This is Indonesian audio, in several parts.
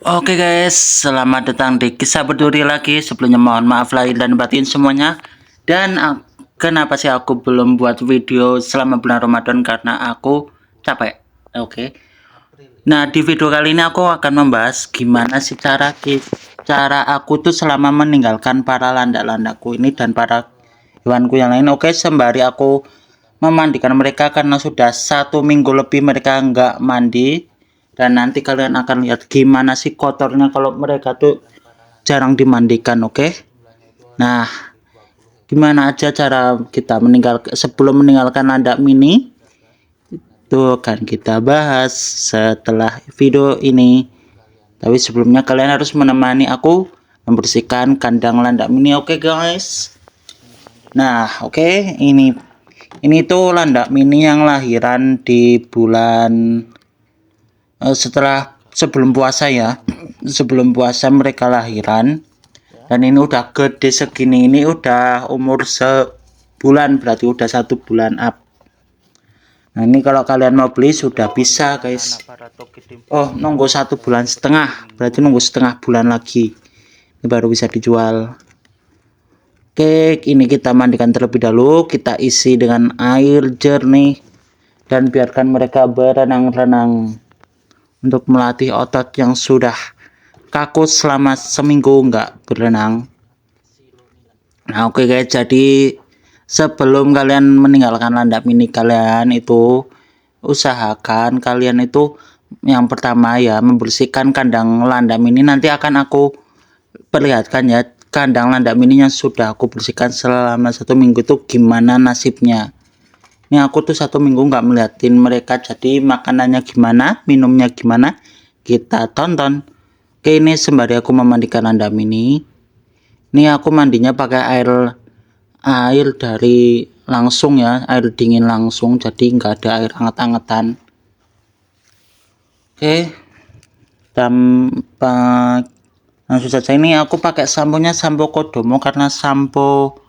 Oke guys, selamat datang di kisah berduri lagi. Sebelumnya mohon maaf lahir dan batin semuanya. Dan kenapa sih aku belum buat video selama bulan Ramadan? Karena aku capek. Oke. Nah, di video kali ini aku akan membahas gimana sih cara aku tuh selama meninggalkan para landak-landakku ini dan para hewanku yang lain. Oke, sembari aku memandikan mereka karena sudah 1 minggu lebih mereka nggak mandi, dan nanti kalian akan lihat gimana sih kotornya kalau mereka tuh jarang dimandikan. Oke. Nah, gimana aja cara kita sebelum meninggalkan landak mini itu akan kita bahas setelah video ini. Tapi sebelumnya kalian harus menemani aku membersihkan kandang landak mini. Oke guys. Nah, oke, ini tuh landak mini yang lahiran di bulan sebelum puasa ya. Sebelum puasa mereka lahiran, dan ini udah gede segini, ini udah umur sebulan, berarti udah 1 bulan up. Nah, ini kalau kalian mau beli sudah bisa guys. Oh, nunggu 1 bulan setengah, berarti nunggu setengah bulan lagi ini baru bisa dijual. Oke, ini kita mandikan terlebih dahulu, kita isi dengan air jernih dan biarkan mereka berenang-renang untuk melatih otot yang sudah kaku selama seminggu nggak berenang. Nah, oke guys, jadi sebelum kalian meninggalkan landak mini kalian itu, usahakan kalian itu yang pertama ya membersihkan kandang landak mini. Nanti akan aku perlihatkan ya kandang landak mini yang sudah aku bersihkan selama 1 minggu itu gimana nasibnya. Ini aku tuh 1 minggu nggak melihatin mereka, jadi makanannya gimana, minumnya gimana, kita tonton. Oke, ini sembari aku memandikan landak mini. Ini aku mandinya pakai air dari langsung ya, air dingin langsung, jadi nggak ada air hangat-hangatan. Oke, tanpa langsung saja, ini aku pakai sampo Kodomo karena sampo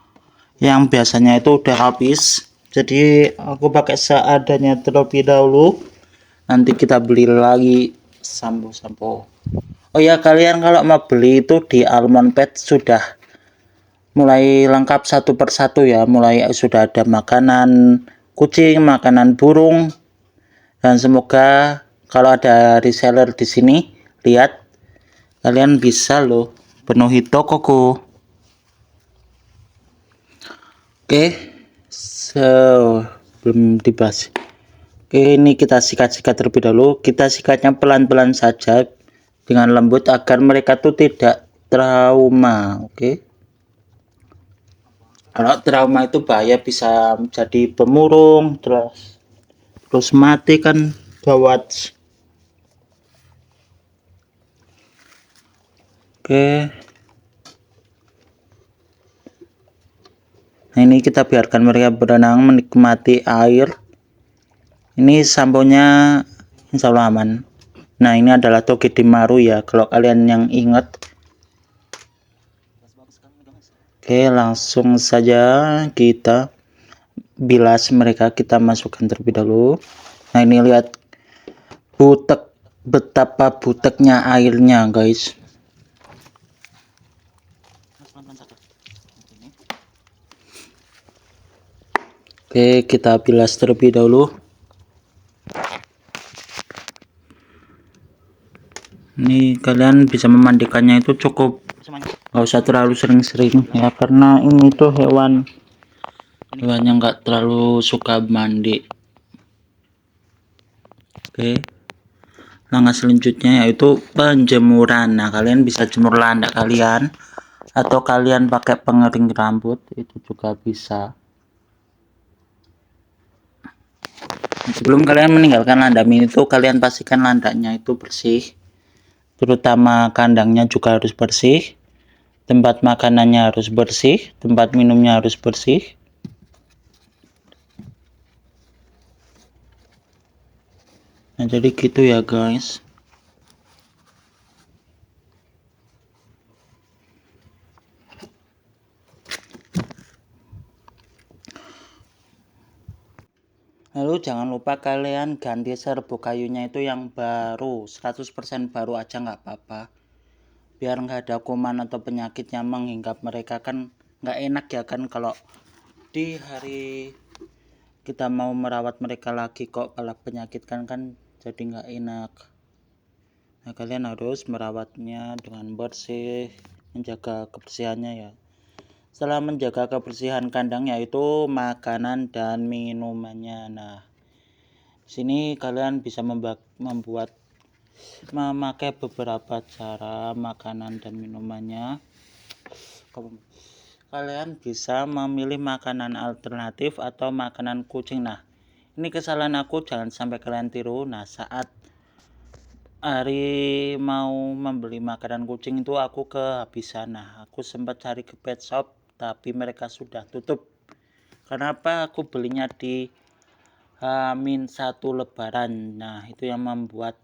yang biasanya itu udah habis, jadi aku pakai seadanya terlebih dahulu, nanti kita beli lagi sampo. Oh ya, kalian kalau mau beli itu di Almond Pet sudah mulai lengkap satu persatu ya, mulai sudah ada makanan kucing, makanan burung, dan semoga kalau ada reseller di sini lihat, kalian bisa loh penuhi tokoku. Oke, belum dibahas. Oke, ini kita sikat-sikat terlebih dahulu. Kita sikatnya pelan-pelan saja dengan lembut agar mereka tuh tidak trauma. Oke. Kalau trauma itu bahaya, bisa menjadi pemurung, terus mati kan, gawat. Oke. Nah, ini kita biarkan mereka berenang menikmati air. Ini samponya insya Allah aman. Nah, ini adalah Togedemaru ya, kalau kalian yang ingat. Oke, langsung saja kita bilas mereka, kita masukkan terlebih dahulu. Nah, ini lihat betapa buteknya airnya guys. Oke, kita bilas terlebih dahulu. Ini kalian bisa memandikannya itu cukup, nggak usah terlalu sering-sering ya, karena ini tuh hewan yang nggak terlalu suka mandi. Oke, langkah selanjutnya yaitu penjemuran. Nah, kalian bisa jemur landak kalian atau kalian pakai pengering rambut, itu juga bisa. Sebelum kalian meninggalkan landak mini itu, kalian pastikan landaknya itu bersih, terutama kandangnya juga harus bersih, tempat makanannya harus bersih, tempat minumnya harus bersih. Nah, jadi gitu ya guys. Lalu jangan lupa kalian ganti serbuk kayunya itu yang baru, 100% baru aja nggak apa-apa. Biar nggak ada kuman atau penyakit yang menghinggap mereka, kan nggak enak ya kan kalau di hari kita mau merawat mereka lagi kok malah penyakit kan jadi nggak enak. Nah, kalian harus merawatnya dengan bersih, menjaga kebersihannya ya. Setelah menjaga kebersihan kandang, yaitu makanan dan minumannya. Nah, sini kalian bisa memakai beberapa cara makanan dan minumannya. Kalian bisa memilih makanan alternatif atau makanan kucing. Nah, ini kesalahan aku, jangan sampai kalian tiru. Nah, saat hari mau membeli makanan kucing itu aku kehabisan. Nah, aku sempat cari ke pet shop tapi mereka sudah tutup. Kenapa? Aku belinya di H-1 Lebaran. Nah, itu yang membuat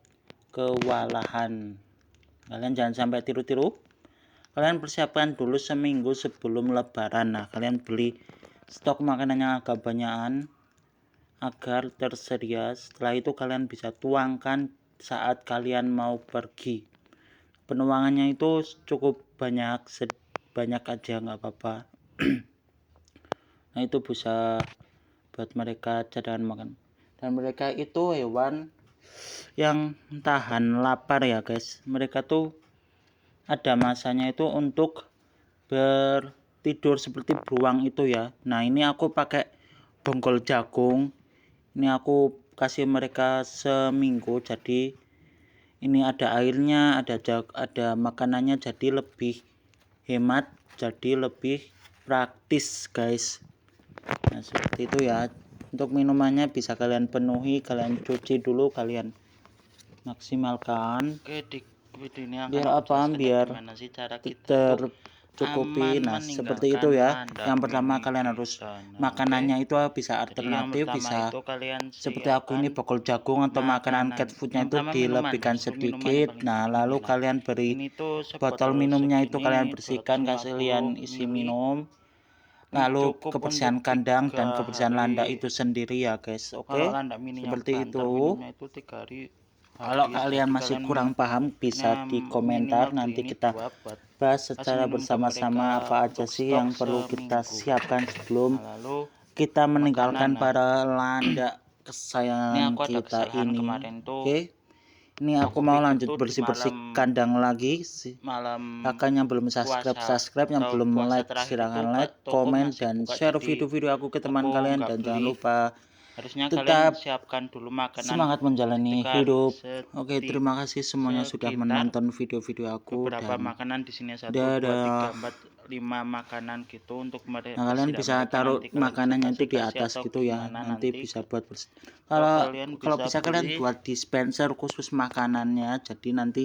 kewalahan. Kalian jangan sampai tiru-tiru. Kalian persiapkan dulu seminggu sebelum Lebaran. Nah, kalian beli stok makanan yang agak banyakan agar tersedia. Setelah itu kalian bisa tuangkan saat kalian mau pergi. Penuangannya itu cukup banyak, sebanyak aja nggak apa-apa. Nah, itu bisa buat mereka cadangan makan. Dan mereka itu hewan yang tahan lapar ya guys. Mereka tuh ada masanya itu untuk bertidur seperti beruang itu ya. Nah, ini aku pakai bonggol jagung. Ini aku kasih mereka seminggu, jadi ini ada airnya, ada makanannya, jadi lebih hemat, jadi lebih praktis guys. Nah, seperti itu ya. Untuk minumannya bisa kalian penuhi, kalian cuci dulu, kalian maksimalkan. Oke, di video ini akan biar apa? Biar gimana sih cara kita tercukupi. Nah, seperti itu ya. Yang pertama kalian harus makanannya itu bisa alternatif, bisa seperti aku ini bokol jagung atau makanan cat foodnya itu dilebihkan sedikit. Nah, lalu kalian beri botol minumnya itu kalian bersihkan, kalian isi minum. Lalu kebersihan kandang dan kebersihan landak itu sendiri ya guys. Oke, seperti itu. Kalau kalian masih kurang paham bisa di komentar, nanti kita bahas secara bersama-sama apa aja sih yang perlu kita siapkan sebelum kita meninggalkan para landak kesayangan kita ini. Oke, ini aku mau lanjut bersih-bersih kandang lagi sih. Kakak yang belum subscribe, yang belum like, silahkan like, komen, dan share video-video aku ke teman kalian. Dan jangan lupa tetap siapkan dulu makanan, semangat menjalani hidup. Oke, terima kasih semuanya sudah menonton video-video aku. Dan makanan di sini 1, 2, 3, 4, 5 makanan gitu untuk mereka. Nah, kalian bisa taruh makanannya itu di atas gitu ya. Nanti bisa buat kalau bisa kalian buat dispenser khusus makanannya. Jadi nanti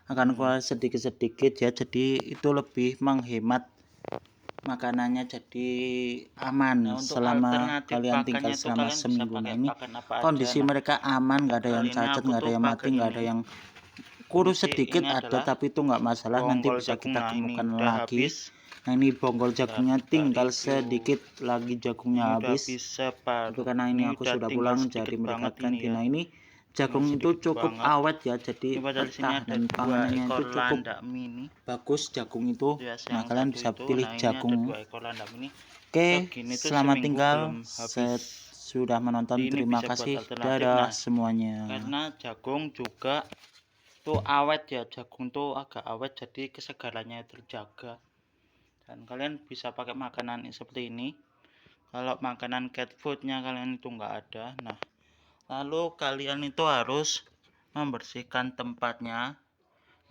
akan keluar sedikit-sedikit ya. Jadi itu lebih menghemat makanannya, jadi aman selama kalian tinggal selama seminggu. Nah, ini kondisi mereka aman, nggak ada yang cacat, nggak ada yang mati, nggak ada yang kurus sedikit ada, tapi itu nggak masalah, nanti bisa kita temukan lagi. Nah, ini bonggol jagungnya tinggal sedikit lagi, jagungnya habis. Tapi karena ini aku sudah pulang jadi mereka ganti. Nah, ini jagung itu cukup awet ya, jadi ketahanan panganannya itu cukup bagus jagung itu. Nah, kalian bisa pilih jagung. Oke, selamat tinggal. Sudah menonton, terima kasih. Dadah semuanya. Karena jagung juga tuh awet ya, jagung tuh agak awet, jadi kesegarannya terjaga. Dan kalian bisa pakai makanan seperti ini. Kalau makanan cat foodnya kalian itu nggak ada. Nah, lalu kalian itu harus membersihkan tempatnya.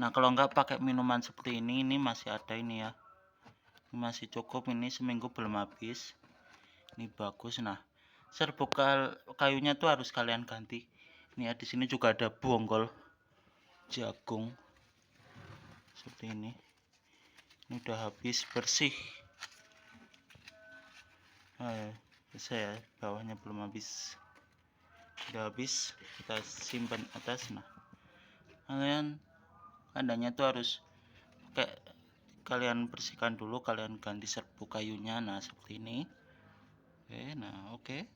Nah, kalau nggak pakai minuman seperti ini masih ada ini ya. Ini masih cukup, ini seminggu belum habis. Ini bagus. Nah, serbuk kayunya tuh harus kalian ganti. Ini ya, di sini juga ada bonggol jagung. Seperti ini. Ini udah habis bersih. Bisa ya, bawahnya belum habis. Udah habis, kita simpan atas. Nah, kandangnya tuh harus kalian bersihkan dulu, kalian ganti serbuk kayunya. Nah, seperti ini. Oke.